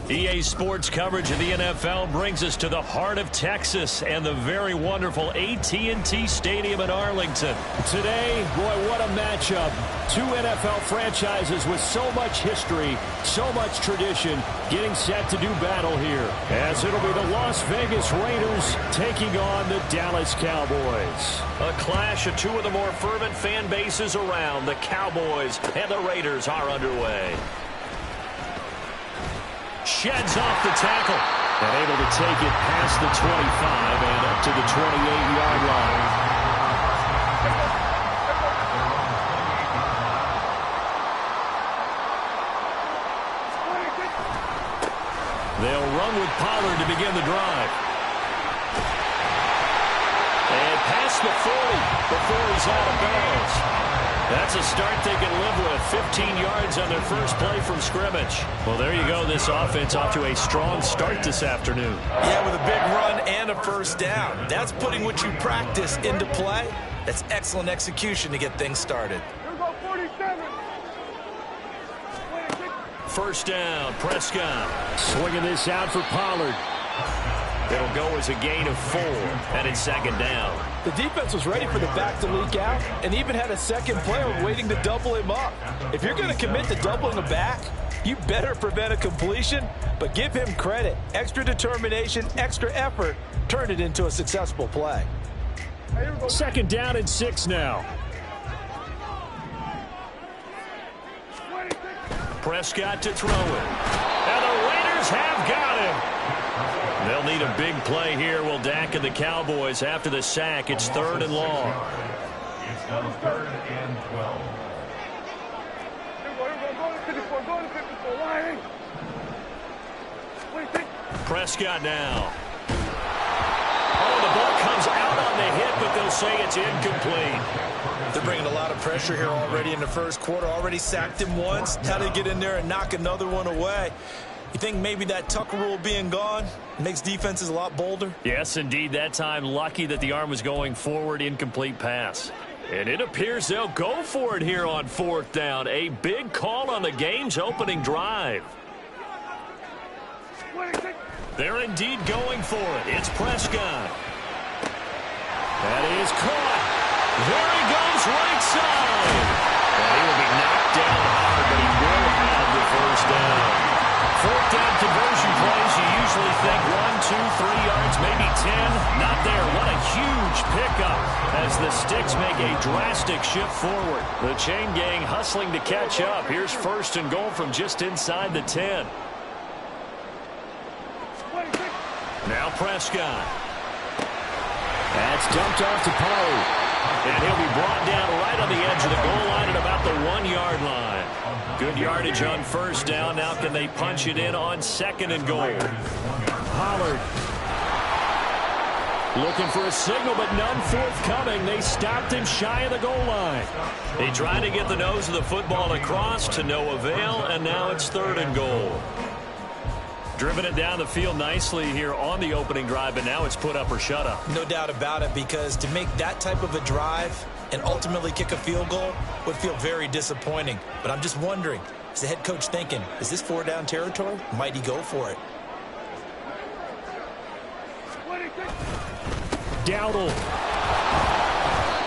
EA Sports coverage of the NFL brings us to the heart of Texas and the very wonderful AT&T Stadium in Arlington. Today, boy, what a matchup. Two NFL franchises with so much history, so much tradition, getting set to do battle here. As it'll be the Las Vegas Raiders taking on the Dallas Cowboys. A clash of two of the more fervent fan bases around. The Cowboys and the Raiders are underway. Sheds off the tackle. And able to take it past the 25 and up to the 28-yard line. They'll run with Pollard to begin the drive. And past the 40 before he's out of bounds. That's a start they can live with. 15 yards on their first play from scrimmage. Well, there you go. This offense off to a strong start this afternoon. Yeah, with a big run and a first down. That's putting what you practice into play. That's excellent execution to get things started. First down, Prescott. Swinging this out for Pollard. It'll go as a gain of 4, and it's second down. The defense was ready for the back to leak out and even had a second player waiting to double him up. If you're going to commit to doubling a back, you better prevent a completion, but give him credit. Extra determination, extra effort, turned it into a successful play. Second down and 6 now. Prescott to throw it. And the Raiders have got him. They'll need a big play here. Will Dak and the Cowboys after the sack. It's 3rd and long. It's now 3rd and 12. Prescott now. Oh, the ball comes out on the hit, but they'll say it's incomplete. They're bringing a lot of pressure here already in the first quarter. Already sacked him once. How to get in there and knock another one away. You think maybe that Tucker rule being gone makes defenses a lot bolder? Yes, indeed. That time, lucky that the arm was going forward. Incomplete pass. And it appears they'll go for it here on 4th down. A big call on the game's opening drive. They're indeed going for it. It's Prescott. That is caught. There he goes, right side. And he will be knocked down hard, but he will have the first down. 4th down conversion plays, you usually think 1, 2, 3 yards, maybe 10. Not there. What a huge pickup as the Sticks make a drastic shift forward. The chain gang hustling to catch up. Here's 1st and goal from just inside the 10. Now Prescott. That's dumped off to Pollard. And he'll be brought down right on the edge of the goal line at about the 1-yard line. Good yardage on 1st down. Now can they punch it in on 2nd and goal? Pollard. Looking for a signal, but none forthcoming. They stopped him shy of the goal line. They tried to get the nose of the football across to no avail, and now it's 3rd and goal. Driven it down the field nicely here on the opening drive, but now it's put up or shut up. No doubt about it, because to make that type of a drive and ultimately kick a field goal would feel very disappointing. But I'm just wondering, is the head coach thinking, is this 4-down territory? Might he go for it? Dowdle.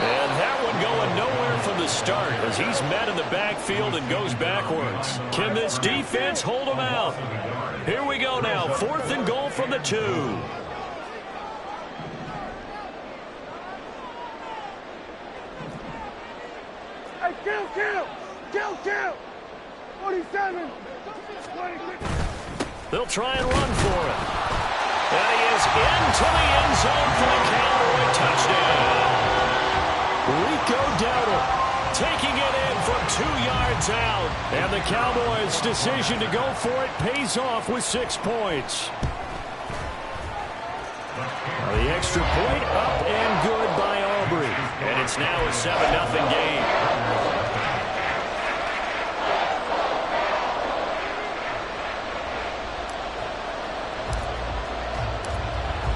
And that one going nowhere from the start as he's met in the backfield and goes backwards. Can this defense hold him out? Here we go now. 4th and goal from the 2. Hey, kill! 47. 26. They'll try and run for it. And he is into the end zone for the Cowboy touchdown. Rico Dowdle taking it in from 2 yards out. And the Cowboys' decision to go for it pays off with 6 points. The extra point up and good by Aubrey. And it's now a 7-0 game.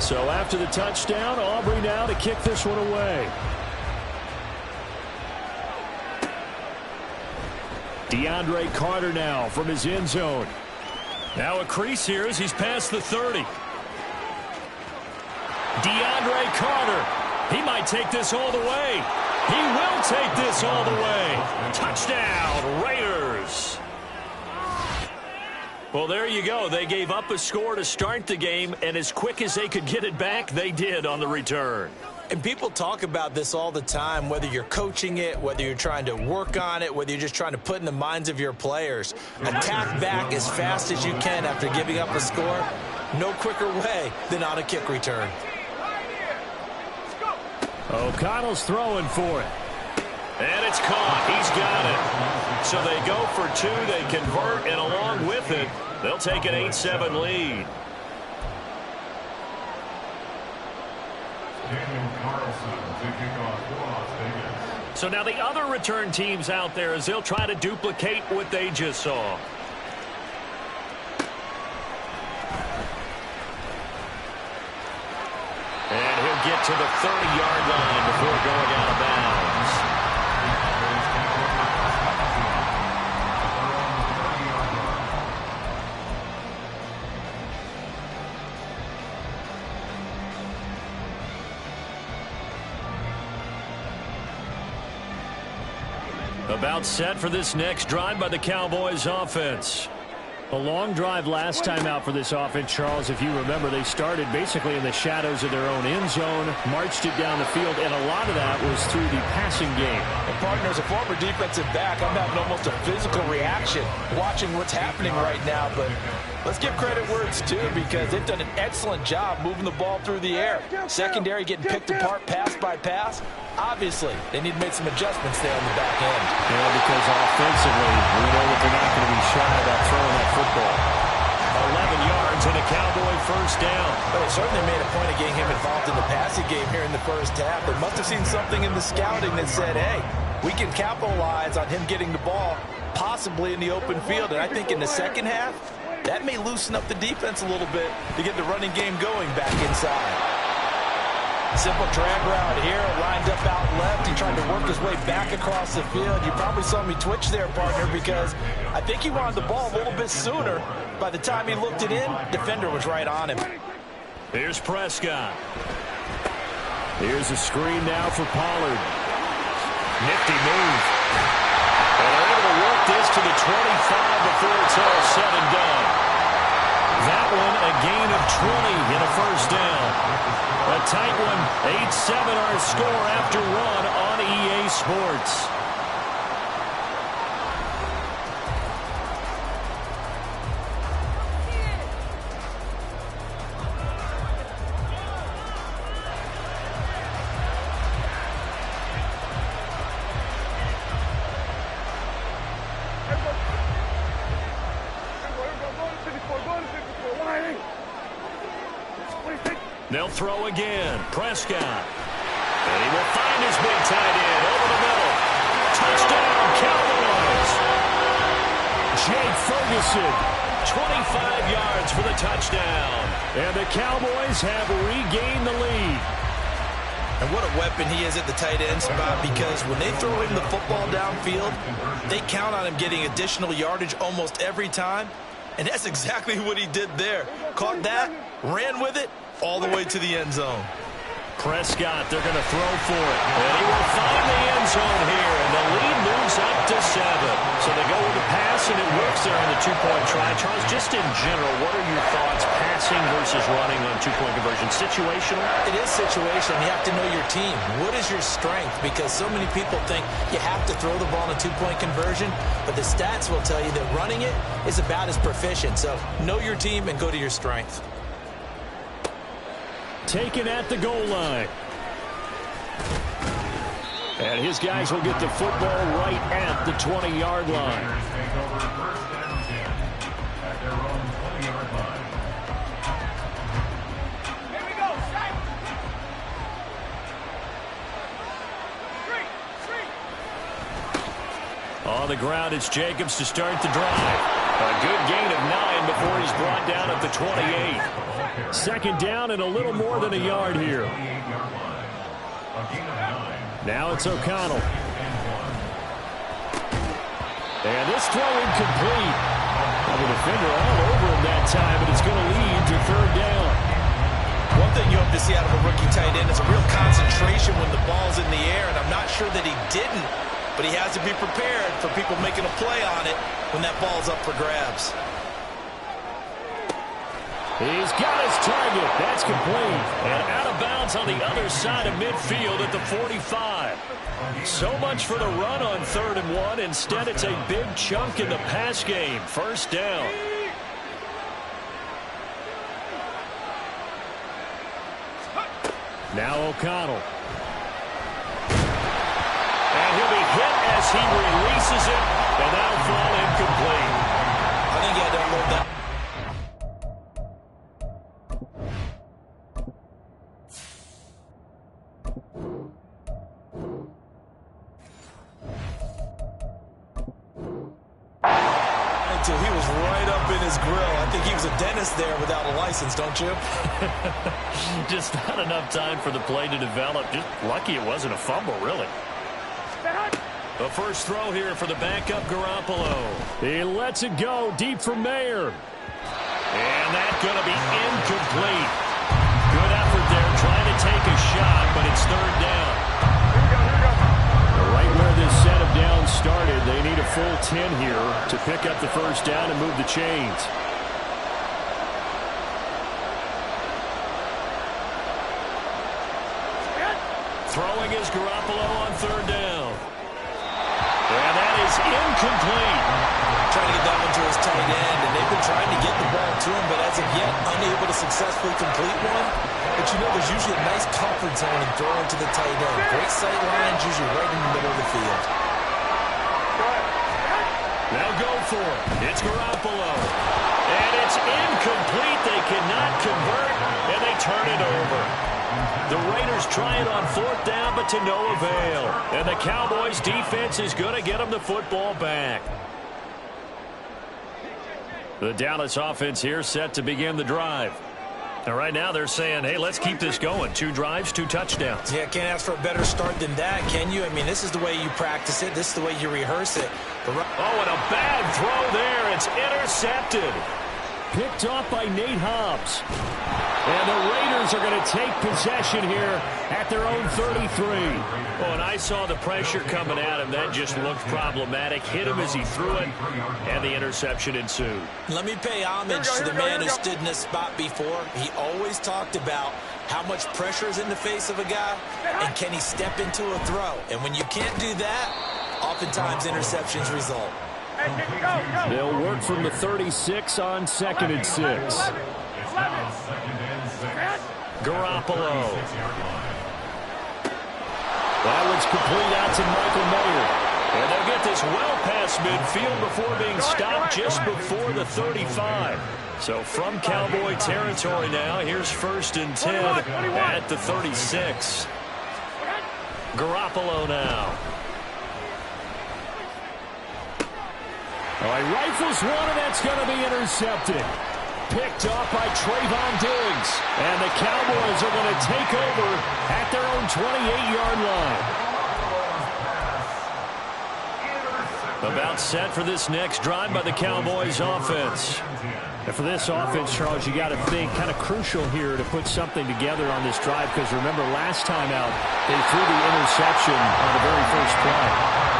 So after the touchdown, Aubrey now to kick this one away. DeAndre Carter now from his end zone. Now a crease here as he's past the 30. DeAndre Carter. He might take this all the way. He will take this all the way. Touchdown, Raiders. Well, there you go. They gave up a score to start the game, and as quick as they could get it back, they did on the return. And people talk about this all the time, whether you're coaching it, whether you're trying to work on it, whether you're just trying to put in the minds of your players. Attack back as fast as you can after giving up a score. No quicker way than on a kick return. O'Connell's throwing for it. And it's caught. He's got it. So they go for two. They convert, and along with it, they'll take an 8-7 lead. So now the other return teams out there as they'll try to duplicate what they just saw. And he'll get to the 30-yard line before going out of bounds. About set for this next drive by the Cowboys offense. A long drive last time out for this offense, Charles. If you remember, they started basically in the shadows of their own end zone, marched it down the field, and a lot of that was through the passing game. And partner, as a former defensive back, I'm having almost a physical reaction watching what's happening right now. But let's give credit where it's due, because they've done an excellent job moving the ball through the air. Secondary getting picked apart pass by pass. Obviously, they need to make some adjustments there on the back end. Yeah, because offensively, we know that they're not going to be shy about throwing that football. 11 yards and a Cowboy first down. But they certainly made a point of getting him involved in the passing game here in the first half. They must have seen something in the scouting that said, hey, we can capitalize on him getting the ball possibly in the open field. And I think in the second half, that may loosen up the defense a little bit to get the running game going back inside. Simple drag route here, lined up out left. He tried to work his way back across the field. You probably saw me twitch there, partner, because I think he wanted the ball a little bit sooner. By the time he looked it in, defender was right on him. Here's Prescott. Here's a screen now for Pollard. Nifty move. And they're able to work this to the 25 before it's all said and done. That one, a gain of 20 and a first down. A tight one, 8-7 our score after one on EA Sports. They'll throw again. Prescott. And he will find his big tight end over the middle. Touchdown, Cowboys. Jake Ferguson, 25 yards for the touchdown. And the Cowboys have regained the lead. And what a weapon he is at the tight end spot, because when they throw him the football downfield, they count on him getting additional yardage almost every time. And that's exactly what he did there. Caught that, ran with it, all the way to the end zone. Prescott, they're going to throw for it. And he will find the end zone here, and the lead moves up to 7. So they go with the pass, and it works there on the two-point try. Charles, just in general, what are your thoughts, passing versus running on two-point conversion? Situational? It is situational. You have to know your team. What is your strength? Because so many people think you have to throw the ball in a two-point conversion, but the stats will tell you that running it is about as proficient. So know your team and go to your strength. Taken at the goal line. And his guys will get the football right at the 20-yard line. Here we go, strike. On the ground, it's Jacobs to start the drive. A good gain of 9 before he's brought down at the 28. Second down and a little more than a yard here. Now it's O'Connell. And this throw incomplete. The defender all over him time, and it's going to lead to third down. One thing you hope to see out of a rookie tight end is a real concentration when the ball's in the air, and I'm not sure that he didn't, but he has to be prepared for people making a play on it when that ball's up for grabs. He's got his target. That's complete. And out of bounds on the other side of midfield at the 45. So much for the run on 3rd and 1. Instead, it's a big chunk in the pass game. First down. Now O'Connell. And he'll be hit as he releases it. And that'll fall incomplete. I think he had to unload that. Until he was right up in his grill. I think he was a dentist there without a license, don't you? Just not enough time for the play to develop. Just lucky it wasn't a fumble, really. The first throw here for the backup Garoppolo. He lets it go deep for Mayer. And that's going to be incomplete. Good effort there trying to take a shot, but it's third down. Right where this set of downs started, they need a full 10 here to pick up the first down and move the chains. Throwing is Garoppolo on third down. And that is incomplete. Trying to get that one to his tight end, and they've been trying to get the ball to him, but as of yet, unable to successfully complete one. But you know, there's usually a nice comfort zone in throwing to the tight end. Great sight lines, usually right in the middle of the field. Now go for it. It's Garoppolo. And it's incomplete. They cannot convert, and they turn it over. The Raiders try it on 4th down, but to no avail. And the Cowboys' defense is going to get them the football back. The Dallas offense here set to begin the drive. Now, right now they're saying, hey, let's keep this going. 2 drives, 2 touchdowns. Yeah, can't ask for a better start than that, can you? I mean, this is the way you practice it. This is the way you rehearse it. Oh, and a bad throw there. It's intercepted. Picked off by Nate Hobbs. And the Raiders are going to take possession here at their own 33. Oh, and I saw the pressure coming at him. That just looked problematic. Hit him as he threw it, and the interception ensued. Let me pay homage to the man who stood in this spot before. He always talked about how much pressure is in the face of a guy, and can he step into a throw. And when you can't do that, oftentimes interceptions result. They'll work from the 36 on 2nd and 6. Garoppolo. That one's complete out to Michael Mayer. And they'll get this well past midfield before being stopped just before the 35. So from Cowboy territory now, here's 1st and 10 at the 36. Garoppolo now. He rifles one, and that's going to be intercepted. Picked off by Trayvon Diggs. And the Cowboys are going to take over at their own 28-yard line. About set for this next drive by the Cowboys offense. And for this offense, Charles, you got to think kind of crucial here to put something together on this drive, because remember last time out, they threw the interception on the very first play.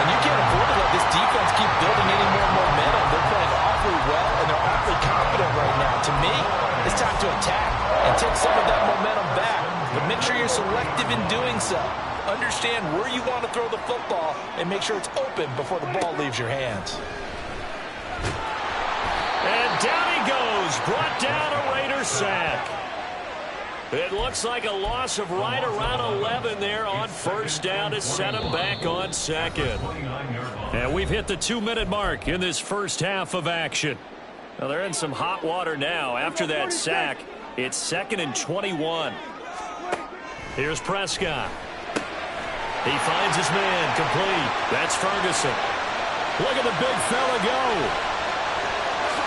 And you can't afford to let this defense keep building any more momentum. They're playing awfully well, and they're awfully confident right now. To me, it's time to attack and take some of that momentum back. But make sure you're selective in doing so. Understand where you want to throw the football and make sure it's open before the ball leaves your hands. And down he goes, brought down a Raider sack. It looks like a loss of right around 11 there on 1st down to set him back on 2nd. And we've hit the 2-minute mark in this first half of action. Now they're in some hot water now. After that sack, it's 2nd and 21. Here's Prescott. He finds his man complete. That's Ferguson. Look at the big fella go.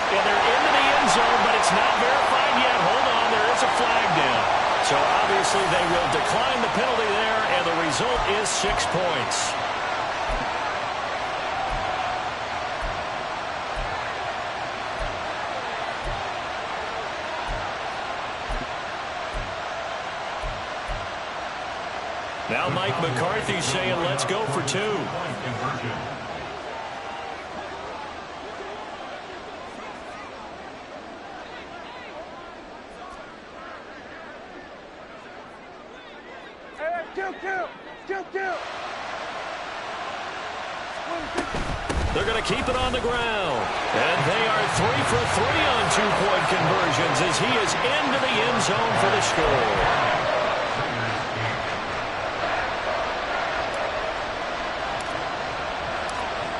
And they're into the end zone, but it's not verified yet. Hold on, there is a flag down. So obviously they will decline the penalty there, and the result is 6 points. Now Mike McCarthy saying, let's go for 2. They're going to keep it on the ground. And they are 3 for 3 on 2-point conversions as he is into the end zone for the score.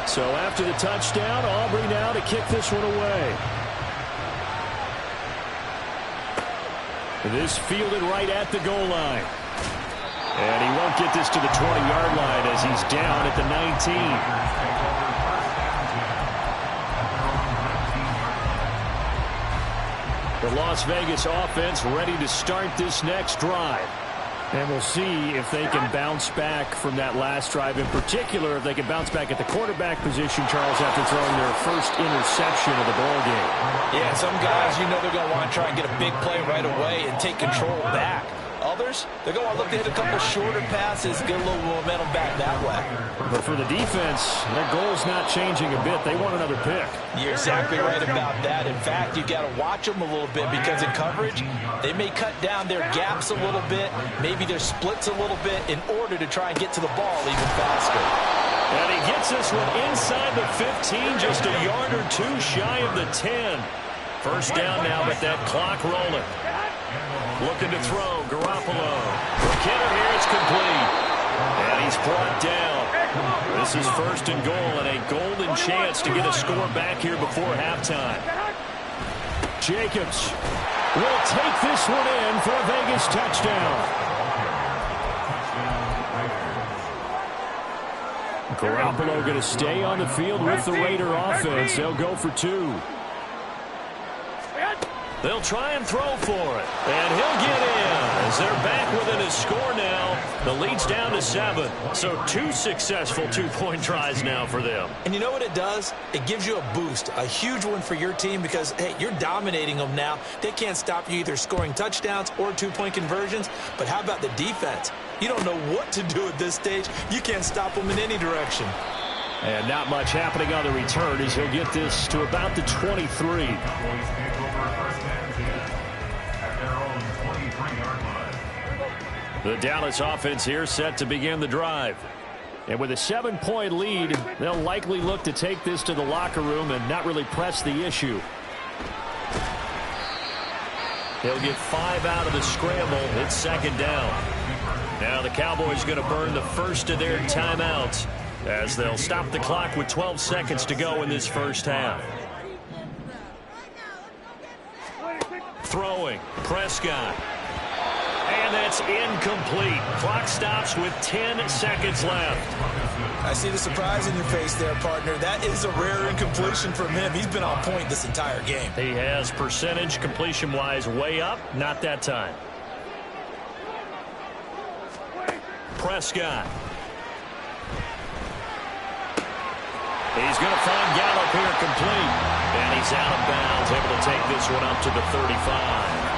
So after the touchdown, Aubrey now to kick this one away. This fielded right at the goal line. And he won't get this to the 20-yard line as he's down at the 19. The Las Vegas offense ready to start this next drive. And we'll see if they can bounce back from that last drive. In particular, if they can bounce back at the quarterback position, Charles, after throwing their first interception of the ball game. Yeah, some guys, you know they're going to want to try and get a big play right away and take control back. Others, they're going to look to hit a couple shorter passes, get a little momentum back that way. But for the defense, their goal's not changing a bit. They want another pick. You're exactly right about that. In fact, you've got to watch them a little bit because in coverage, they may cut down their gaps a little bit, maybe their splits a little bit in order to try and get to the ball even faster. And he gets this one inside the 15, just a yard or 2 shy of the 10. First down now, but that clock rolling. Looking to throw, Garoppolo. Kenner here, it's complete. And he's brought down. This is first and goal and a golden chance to get a score back here before halftime. Jacobs will take this one in for a Vegas touchdown. Garoppolo going to stay on the field with the Raider offense. They'll go for 2. They'll try and throw for it. And he'll get in as they're back within his score now. The lead's down to 7. So 2 successful 2-point tries now for them. And you know what it does? It gives you a boost, a huge one for your team because, hey, you're dominating them now. They can't stop you either scoring touchdowns or 2-point conversions. But how about the defense? You don't know what to do at this stage. You can't stop them in any direction. And not much happening on the return as he'll get this to about the 23. The Dallas offense here set to begin the drive. And with a 7-point lead, they'll likely look to take this to the locker room and not really press the issue. They'll get 5 out of the scramble. It's second down. Now the Cowboys going to burn the first of their timeouts as they'll stop the clock with 12 seconds to go in this first half. Throwing, Prescott. And that's incomplete. Clock stops with 10 seconds left. I see the surprise in your face there, partner. That is a rare incompletion from him. He's been on point this entire game. He has percentage completion-wise way up. Not that time. Prescott. He's going to find Gallup here complete. And he's out of bounds, able to take this one up to the 35.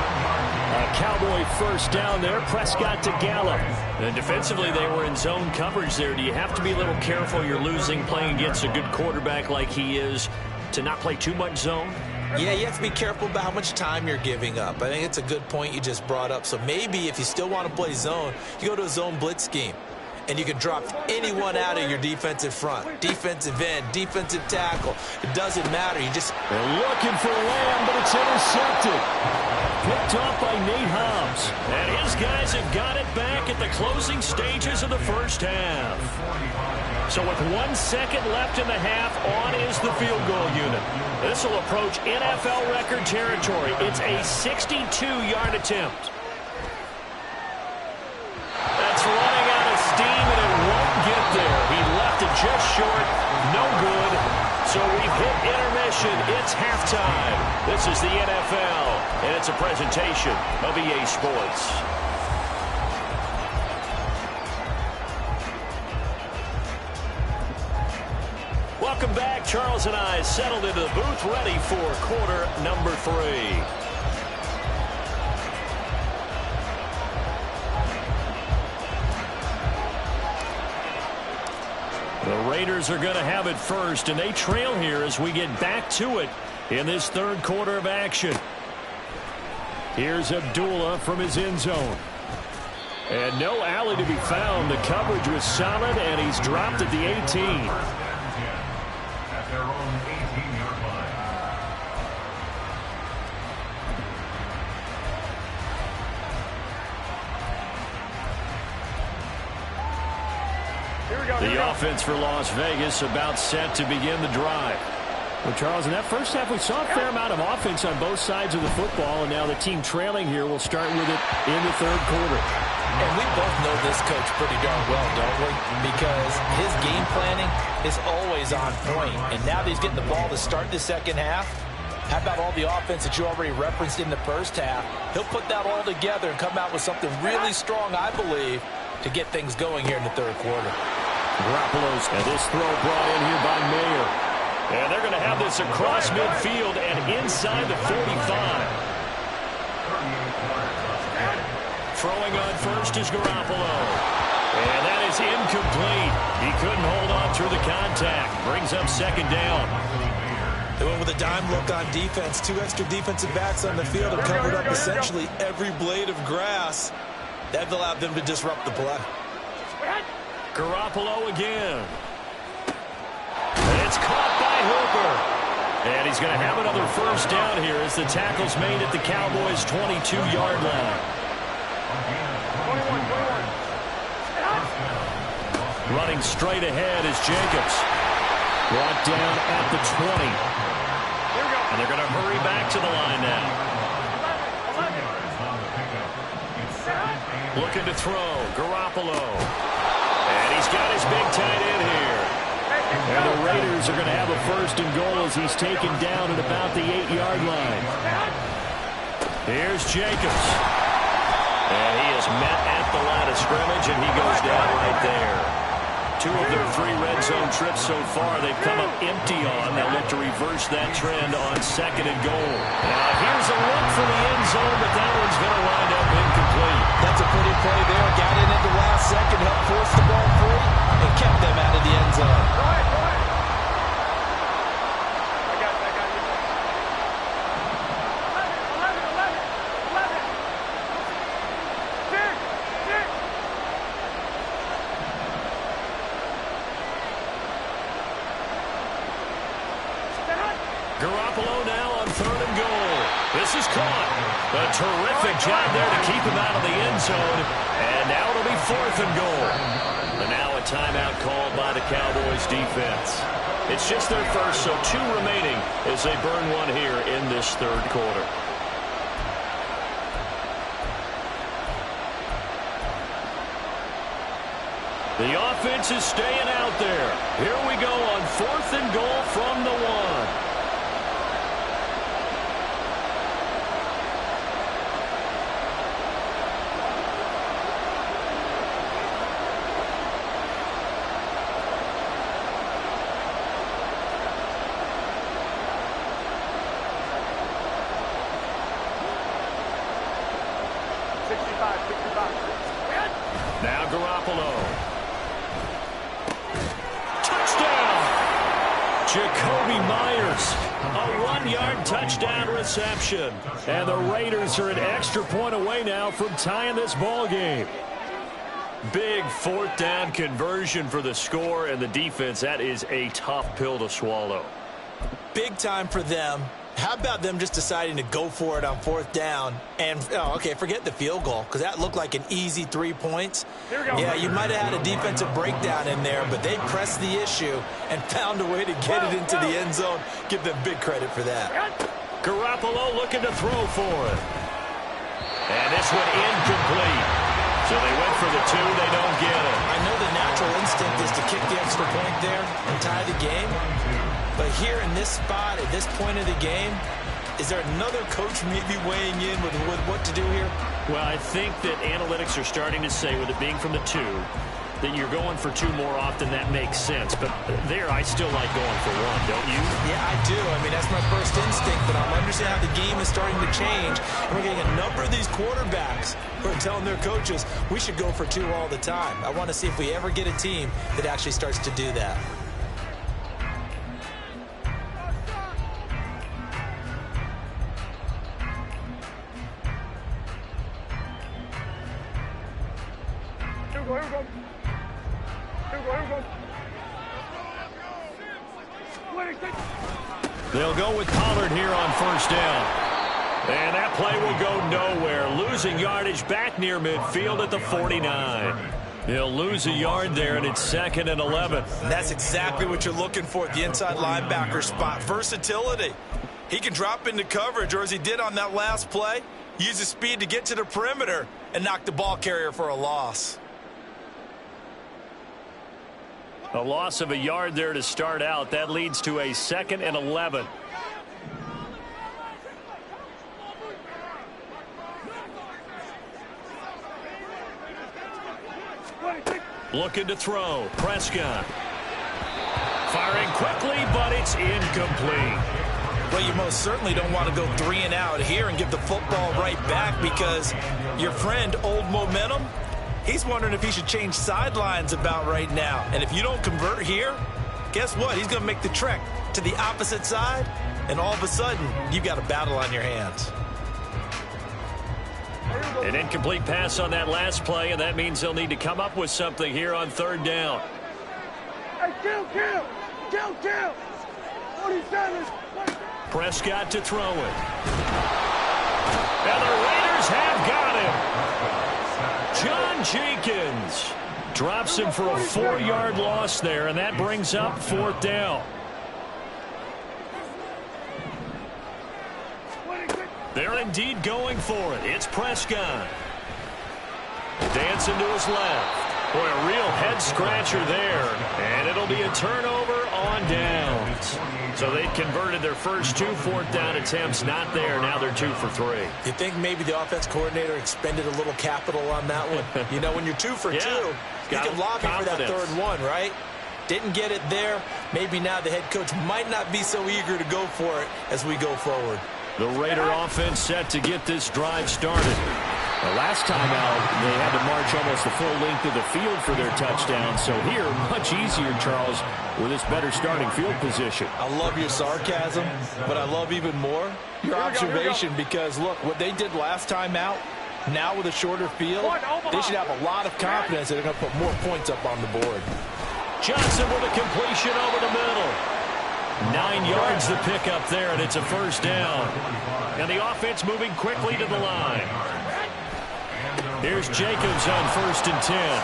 A Cowboy first down there. Prescott to Gallup. And defensively, they were in zone coverage there. Do you have to be a little careful? You're losing playing against a good quarterback like he is to not play too much zone? Yeah, you have to be careful about how much time you're giving up. I think it's a good point you just brought up. So maybe if you still want to play zone, you go to a zone blitz scheme. And you can drop anyone out of your defensive front. Defensive end, defensive tackle. It doesn't matter. You just... They're looking for Lamb, but it's intercepted. Picked off by Nate Hobbs. And his guys have got it back at the closing stages of the first half. So with 1 second left in the half, on is the field goal unit. This will approach NFL record territory. It's a 62-yard attempt. That's running out of steam, and it won't get there. He left it just short. No good. So we've hit intermission. It's halftime. This is the NFL, and it's a presentation of EA Sports. Welcome back. Charles and I settled into the booth, ready for quarter number 3. Raiders are going to have it first, and they trail here as we get back to it in this third quarter of action. Here's Abdullah from his end zone. And no alley to be found. The coverage was solid, and he's dropped at the 18. At their own 18-yard line. The offense for Las Vegas about set to begin the drive. Well, Charles, in that first half, we saw a fair amount of offense on both sides of the football, and now the team trailing here will start with it in the third quarter. And we both know this coach pretty darn well, don't we? Because his game planning is always on point. And now that he's getting the ball to start the second half, how about all the offense that you already referenced in the first half? He'll put that all together and come out with something really strong, I believe, to get things going here in the third quarter. Garoppolo's, and this throw brought in here by Mayer. And they're going to have this across midfield and inside the 45. Throwing on first is Garoppolo. And that is incomplete. He couldn't hold on through the contact. Brings up second down. They went with a dime look on defense. 2 extra defensive backs on the field have covered up essentially every blade of grass. That allowed them to disrupt the play. Garoppolo again. And it's caught by Hooper. And he's going to have another first down here as the tackle's made at the Cowboys' 22-yard line. Running straight ahead is Jacobs. Brought down at the 20. And they're going to hurry back to the line now. Looking to throw. Garoppolo. And he's got his big tight end here. And the Raiders are going to have a first and goal as he's taken down at about the 8-yard line. Here's Jacobs. And he is met at the line of scrimmage, and he goes down right there. 2 of their 3 red zone trips so far they've come up empty on. They'll look to reverse that trend on second and goal. Now here's a look for the end zone, but that one's going to wind up incomplete. That's a pretty play there. Got in at the last second, helped force the ball free, and kept them out of the end zone. Go ahead, go ahead. I got you. 11. Garoppolo now on third and goal. This is caught. A terrific job there to keep him out of the end zone. And now it'll be fourth and goal. And now a timeout called by the Cowboys defense. It's just their first, so 2 remaining as they burn one here in this third quarter. The offense is staying out there. Here we go on fourth and goal from the 1. Now Garoppolo. Touchdown! Jacoby Myers. A 1-yard touchdown reception. And the Raiders are an extra point away now from tying this ball game. Big 4th down conversion for the score, and the defense, that is a tough pill to swallow. Big time for them. How about them just deciding to go for it on 4th down? And, okay, forget the field goal, because that looked like an easy 3 points. Yeah, you might have had a defensive breakdown in there, but they pressed the issue and found a way to get it into the end zone. Give them big credit for that. Garoppolo looking to throw for it. And this one incomplete. So they went for the 2, they don't get it. I know the natural instinct is to kick the extra point there and tie the game. But here in this spot, at this point of the game, is there another coach maybe weighing in with what to do here? Well, I think that analytics are starting to say, with it being from the 2, that you're going for 2 more often, that makes sense. But there, I still like going for 1, don't you? Yeah, I do. I mean, that's my first instinct, but I'm understanding how the game is starting to change. And we're getting a number of these quarterbacks who are telling their coaches, we should go for 2 all the time. I want to see if we ever get a team that actually starts to do that. They'll go with Pollard here on first down. And that play will go nowhere. Losing yardage back near midfield at the 49. He'll lose a yard there, and it's 2nd and 11. And that's exactly what you're looking for at the inside linebacker spot. Versatility. He can drop into coverage, or as he did on that last play, use his speed to get to the perimeter and knock the ball carrier for a loss. A loss of a yard there to start out. That leads to a 2nd and 11. Looking to throw. Prescott. Firing quickly, but it's incomplete. Well, you most certainly don't want to go 3 and out here and give the football right back, because your friend, Old Momentum, he's wondering if he should change sidelines about right now. And if you don't convert here, guess what? He's going to make the trek to the opposite side, and all of a sudden, you've got a battle on your hands. An incomplete pass on that last play, and that means they'll need to come up with something here on 3rd down. Hey, kill! 47. Prescott to throw it. And the Raiders have got him. John Jenkins drops him for a 4-yard loss there, and that brings up 4th down. They're indeed going for it. It's Prescott. Dancing to his left. Boy, a real head-scratcher there. And it'll be a turnover on downs. So they converted their first 2 4th down attempts. Not there. Now they're 2 for 3. You think maybe the offense coordinator expended a little capital on that one? You know, when you're 2 for 2, you can lobby for that 3rd one, right? Didn't get it there. Maybe now the head coach might not be so eager to go for it as we go forward. The Raider offense set to get this drive started. The last time out, they had to march almost the full length of the field for their touchdown. So here, much easier, Charles, with this better starting field position. I love your sarcasm, but I love even more your observation, because, look, what they did last time out, now with a shorter field, they should have a lot of confidence that they're going to put more points up on the board. Johnson with a completion over the middle. 9 yards to pick up there, and it's a 1st down. And the offense moving quickly to the line. Here's Jacobs on 1st and 10.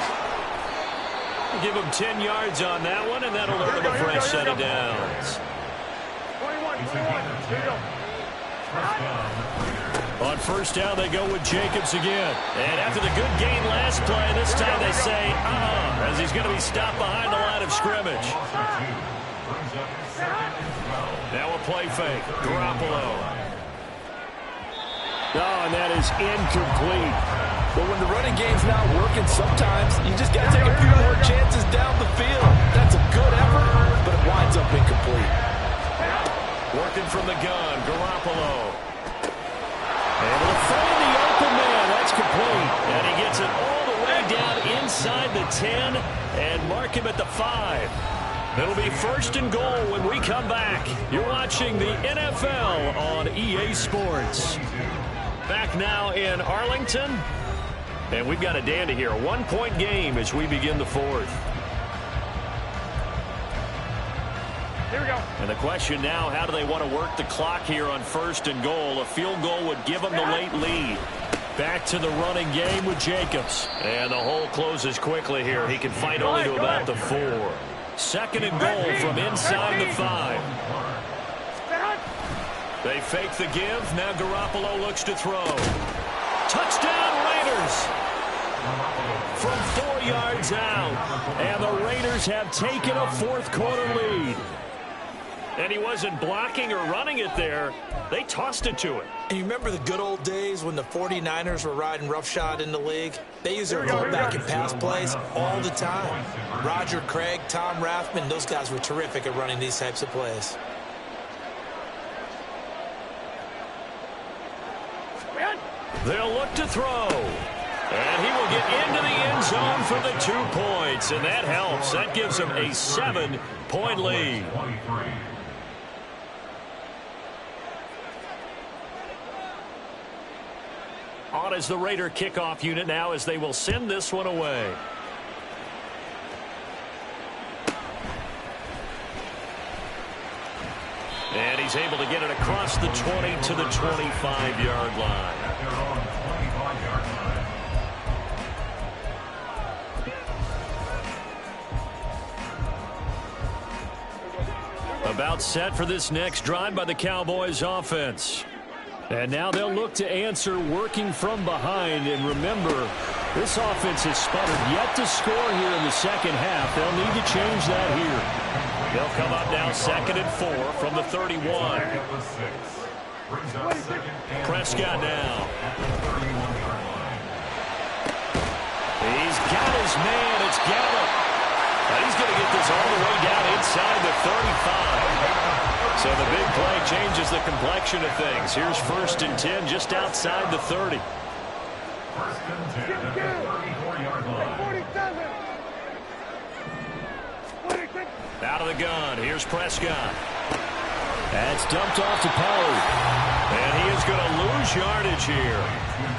Give him 10 yards on that one, and that'll earn him a fresh set of downs. 21. On 1st down, they go with Jacobs again. And after the good gain last play, this time they say, as he's going to be stopped behind the line of scrimmage. Now a play fake. Garoppolo. Oh, and that is incomplete. But when the running game's not working, sometimes you just got to take a few more chances down the field. That's a good effort, but it winds up incomplete. Working from the gun, Garoppolo. Able to find the open man. That's complete. And he gets it all the way down inside the 10 and mark him at the 5. It'll be 1st and goal when we come back. You're watching the NFL on EA Sports. Back now in Arlington. And we've got a dandy here. A 1-point game as we begin the 4th. Here we go. And the question now, how do they want to work the clock here on 1st and goal? A field goal would give them the late lead. Back to the running game with Jacobs. And the hole closes quickly here. He can fight only to about the 4. 2nd and goal from inside the 5. They fake the give. Now Garoppolo looks to throw. Touchdown Raiders! From 4 yards out. And the Raiders have taken a 4th quarter lead. And he wasn't blocking or running it there. They tossed it to him. And you remember the good old days when the 49ers were riding roughshod in the league? They used their fullback and pass plays all the time. Roger Craig, Tom Rathman, those guys were terrific at running these types of plays. They'll look to throw. And he will get into the end zone for the 2 points. And that helps. That gives him a 7-point lead. On is the Raider kickoff unit now as they will send this one away. And he's able to get it across the 20 to the 25-yard line. About set for this next drive by the Cowboys offense. And now they'll look to answer working from behind. And remember, this offense has sputtered yet to score here in the second half. They'll need to change that here. They'll come up now 2nd and 4 from the 31. Prescott now. He's got his man. It's Gallup. He's going to get this all the way down inside the 35. So the big play changes the complexion of things. Here's 1st and 10 just outside the 30. 1st and 10 at the 34-yard line. 47. Out of the gun. Here's Prescott. That's dumped off to Pollard. And he is going to lose yardage here.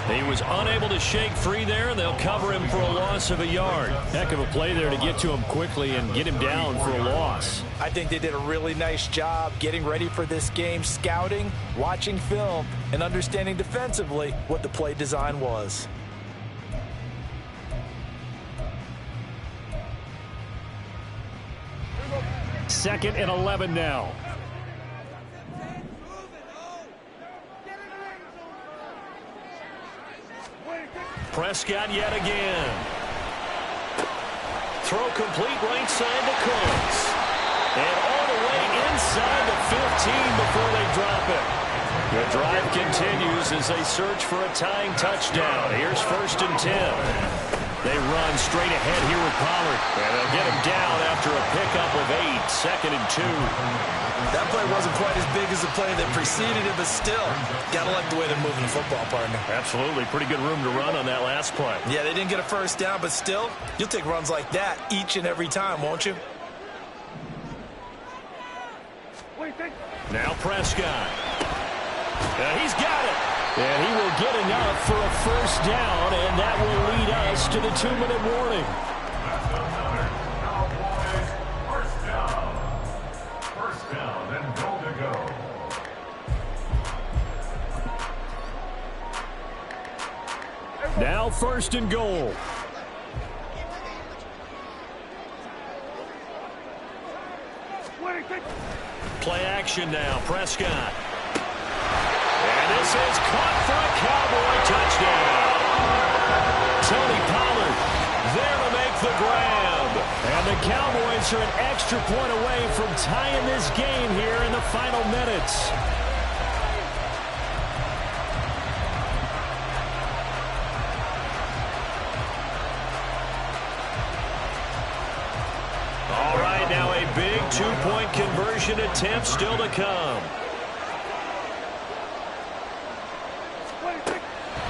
He was unable to shake free there, and they'll cover him for a loss of a yard. Heck of a play there to get to him quickly and get him down for a loss. I think they did a really nice job getting ready for this game, scouting, watching film, and understanding defensively what the play design was. Second and 11 now. Prescott yet again. Throw complete right side to Cooks. And all the way inside the 15 before they drop it. The drive continues as they search for a tying touchdown. Here's 1st and 10. They run straight ahead here with Pollard. And they'll get him down after a pickup of 8. 2nd and 2. That play wasn't quite as big as the play that preceded it, but still, gotta like the way they're moving the football, partner. Absolutely. Pretty good room to run on that last play. Yeah, they didn't get a 1st down, but still, you'll take runs like that each and every time, won't you? Now Prescott. He's got it. And he will get enough for a 1st down, and that will lead us to the 2-minute warning. First down and goal to go. Now 1st and goal. Play action now. Prescott. And this is caught for a Cowboy touchdown. Tony Pollard there to make the grab. And the Cowboys are an extra point away from tying this game here in the final minutes. All right, now a big 2-point conversion attempt still to come.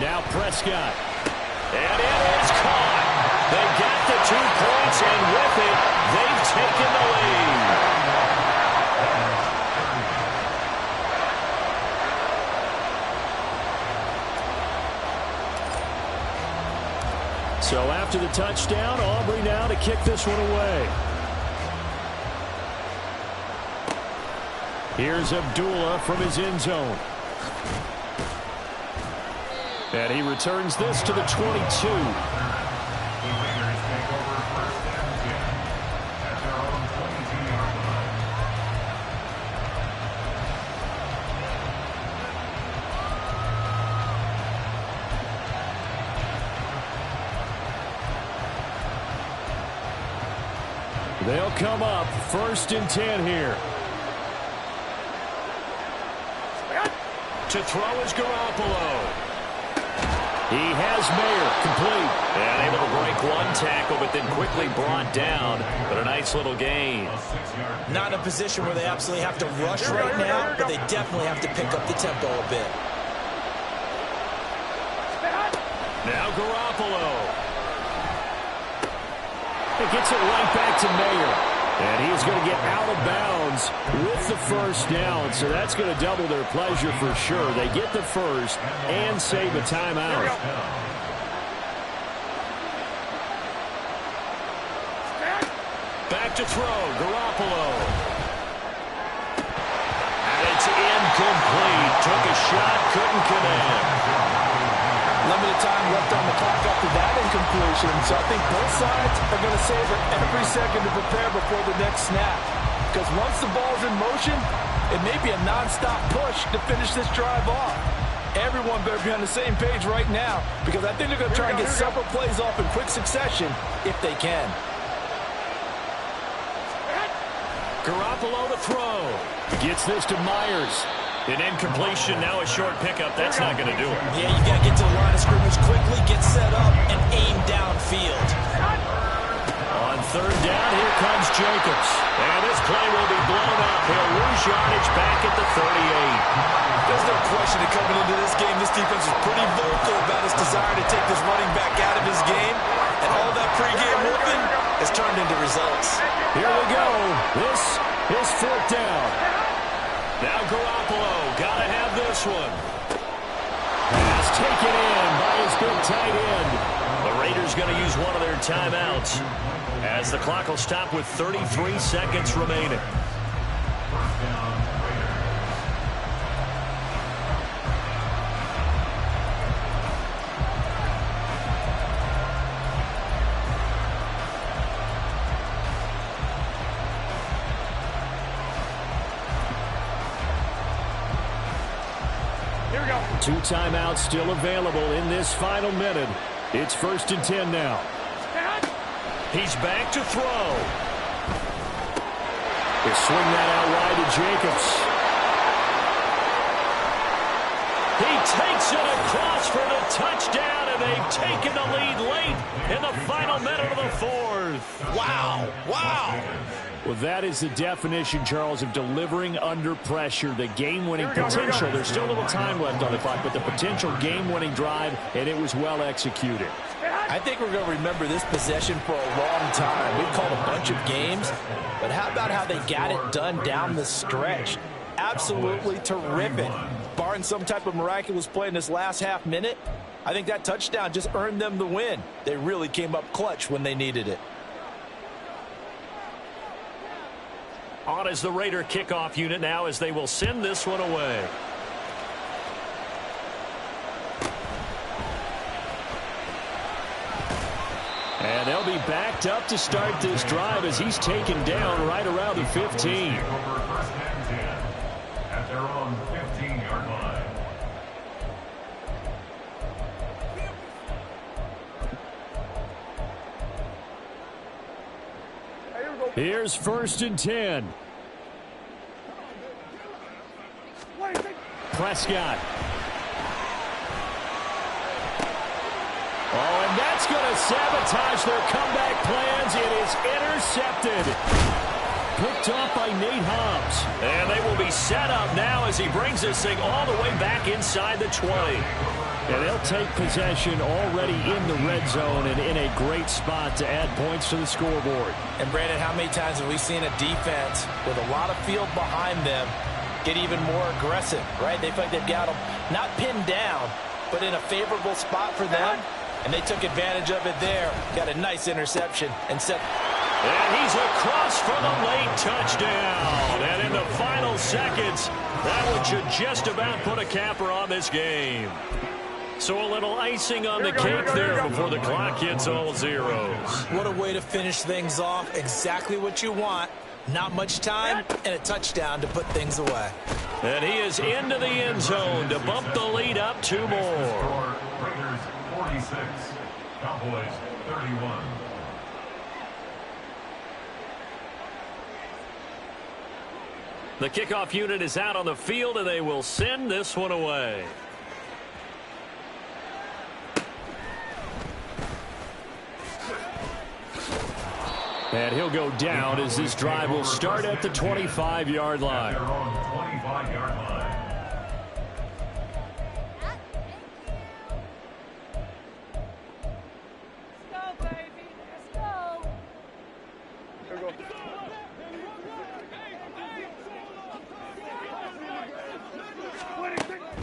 Now Prescott. And it is caught. They got the 2 points, and with it, they've taken the lead. So after the touchdown, Aubrey now to kick this one away. Here's Abdullah from his end zone. And he returns this to the 22. They'll come up 1st and 10 here. to throw is Garoppolo. He has Mayer complete. And able to break one tackle, but then quickly brought down. But a nice little gain. Not in a position where they absolutely have to rush right now, but they definitely have to pick up the tempo a bit. Now Garoppolo. It gets it right back to Mayer. And he's going to get out of bounds with the first down. So that's going to double their pleasure for sure. They get the first and save a timeout. Back to throw. Garoppolo. And it's incomplete. Took a shot, couldn't connect. Limited time left on the clock after that incompletion, so I think both sides are going to savor every second to prepare before the next snap. Because once the ball's in motion, it may be a nonstop push to finish this drive off. Everyone better be on the same page right now, because I think they're going to try and get several plays off in quick succession if they can. Garoppolo to throw. Gets this to Myers. An incompletion, now a short pickup. That's not going to do it. Yeah, you got to get to the line of scrimmage quickly, get set up, and aim downfield. On third down, here comes Jacobs. And this play will be blown up. He'll lose yardage back at the 38. There's no question that coming into this game, this defense is pretty vocal about its desire to take this running back out of his game. And all that pregame whooping has turned into results. Here we go. This is fourth down. Now Garoppolo, gotta have this one. Pass taken in by his big tight end. The Raiders gonna use one of their timeouts as the clock will stop with 33 seconds remaining. Two timeouts still available in this final minute. It's 1st and 10 now. He's back to throw. They swing that out wide to Jacobs. He takes it across for the touchdown, and they've taken the lead late in the final minute of the fourth. Wow, wow. Well, that is the definition, Charles, of delivering under pressure. The game-winning potential. There's still a little time left on the clock, but the potential game-winning drive, and it was well executed. I think we're going to remember this possession for a long time. We've called a bunch of games, but how about how they got it done down the stretch? Absolutely terrific. Barring some type of miraculous play in this last half minute, I think that touchdown just earned them the win. They really came up clutch when they needed it. On is the Raider kickoff unit now as they will send this one away. And they'll be backed up to start this drive as he's taken down right around the 15. At their own 15-yard line. Here's 1st and 10. Prescott. Oh, and that's going to sabotage their comeback plans. It is intercepted. Picked off by Nate Hobbs. And they will be set up now as he brings this thing all the way back inside the 20. And they'll take possession already in the red zone and in a great spot to add points to the scoreboard. And, Brandon, how many times have we seen a defense with a lot of field behind them get even more aggressive, right? They feel like they've got them not pinned down, but in a favorable spot for them. And they took advantage of it there. Got a nice interception and set. And he's across for the late touchdown. And in the final seconds, that one should just about put a capper on this game. So a little icing on the cake there before the clock hits all zeros. What a way to finish things off. Exactly what you want. Not much time and a touchdown to put things away. And he is into the end zone to bump the lead up 2 more. Raiders 46, Cowboys 31. The kickoff unit is out on the field, and they will send this one away. And he'll go down as this drive will start at the 25-yard line.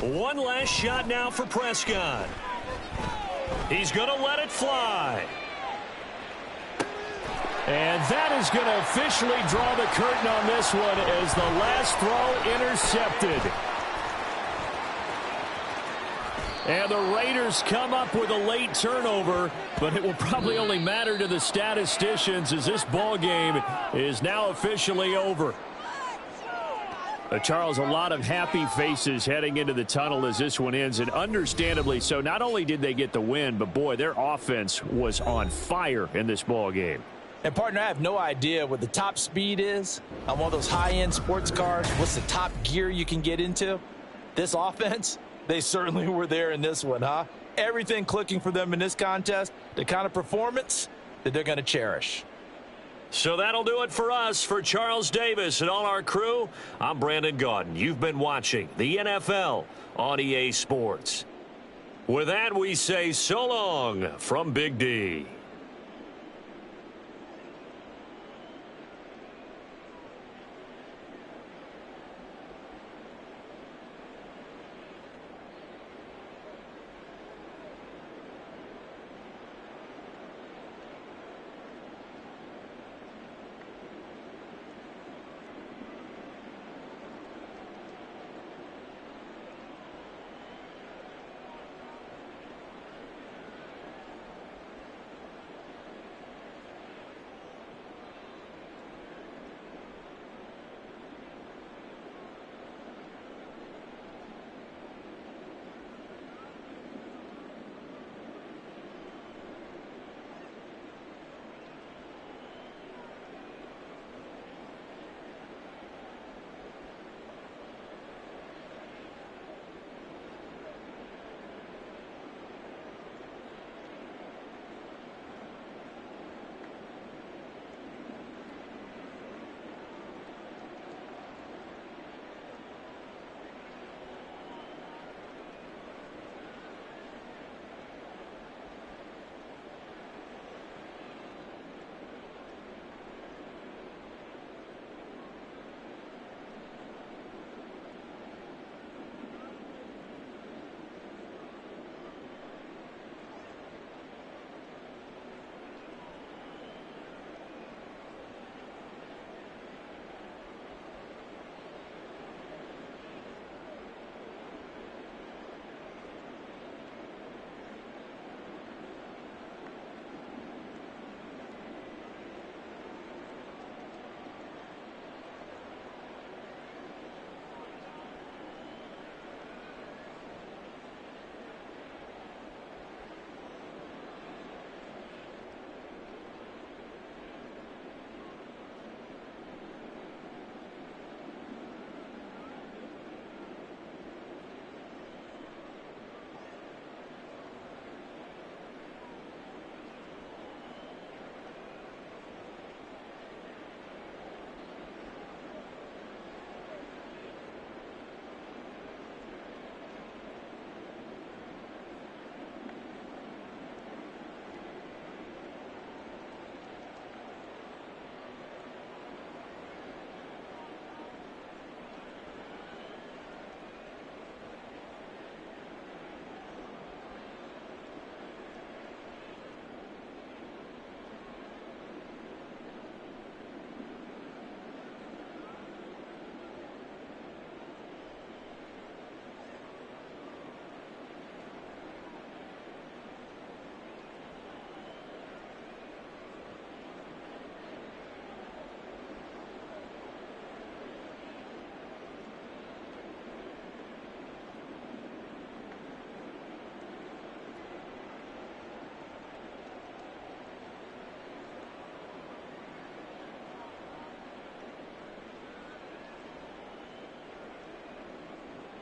One last shot now for Prescott. He's going to let it fly. And that is going to officially draw the curtain on this one as the last throw intercepted. And the Raiders come up with a late turnover, but it will probably only matter to the statisticians as this ball game is now officially over. Charles, a lot of happy faces heading into the tunnel as this one ends, and understandably so. Not only did they get the win, but boy, their offense was on fire in this ball game. And, partner, I have no idea what the top speed is on one of those high-end sports cars. What's the top gear you can get into? This offense, they certainly were there in this one, huh? Everything clicking for them in this contest, the kind of performance that they're going to cherish. So that'll do it for us. For Charles Davis and all our crew, I'm Brandon Gaudin. You've been watching the NFL on EA Sports. With that, we say so long from Big D.